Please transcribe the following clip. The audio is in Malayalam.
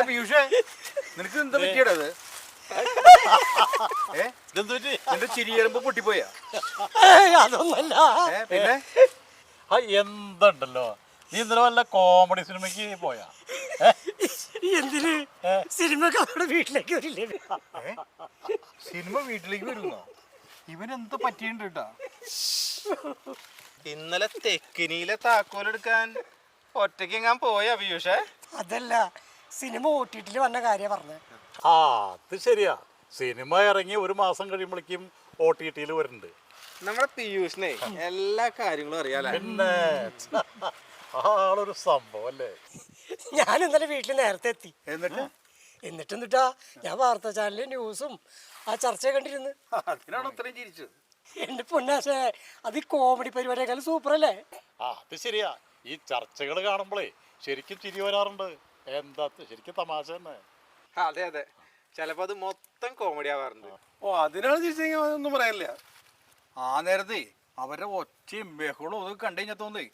പീയൂഷേ നിനക്ക് എന്താ പറ്റിയടത്? എന്റെ ചിരിയറുമ്പോ പൊട്ടിപ്പോയാ? അതൊന്നല്ല. പിന്നെ എന്തുണ്ടല്ലോ, നീ ഇന്നലെ വല്ല കോമഡി സിനിമയ്ക്ക് പോയാ? എന്തിന്? സിനിമക്ക് അവിടെ വീട്ടിലേക്ക് വരില്ലേ? സിനിമ വീട്ടിലേക്ക് വരുന്നോ? ഇവനെന്ത് പറ്റിയുണ്ട് കേട്ടാ? ഇന്നലെ തെക്കിനിയിലെ താക്കോലെടുക്കാൻ ഒറ്റയ്ക്കെങ്ങാൻ പോയാ പീയൂഷേ? അതല്ല, സിനിമ ഓട്ടിട്ടില് വന്ന കാര്യം പറഞ്ഞേ. ആ, അത് ശരിയാ. സിനിമ ഇറങ്ങി ഒരു മാസം കഴിയുമ്പോഴേക്കും OTT വരുന്നുണ്ട്. നമ്മുടെ പീയൂഷിനെ എല്ലാ കാര്യങ്ങളും അറിയാലോ. പിന്നെ ആളൊരു സംഭവം അല്ലേ. ഞാൻ ഇന്നലെ വീട്ടിൽ നേരത്തെ എത്തി. എന്നിട്ടാ ഞാൻ വാർത്താ ചാനലിലെ ന്യൂസും ആ ചർച്ച കണ്ടിരുന്നു. അതിനാണ് ഇത്രയും ചിരിച്ചത്? എന്റെ പൊന്നാശേ, അത് ഈ കോമഡി പരിപാടിയേക്കാളും സൂപ്പർ അല്ലേ? ആ, അത് ശരിയാ. ഈ ചർച്ചകൾ കാണുമ്പോഴേ ശരിക്കും ചിരി വരാറുണ്ട്. എന്താ ശരിക്കും തമാശ തന്നെ. അതെ അതെ, ചിലപ്പോ അത് മൊത്തം കോമഡി ആവാറുണ്ട്. ഓ, അതിനാണ് ചിരിച്ചെങ്കിൽ അതൊന്നും പറയാനില്ല. ആ നേരത്തെ അവരുടെ ഒച്ചയും ബഹളവും ഒക്കെ കണ്ടു കഴിഞ്ഞാൽ തോന്നേ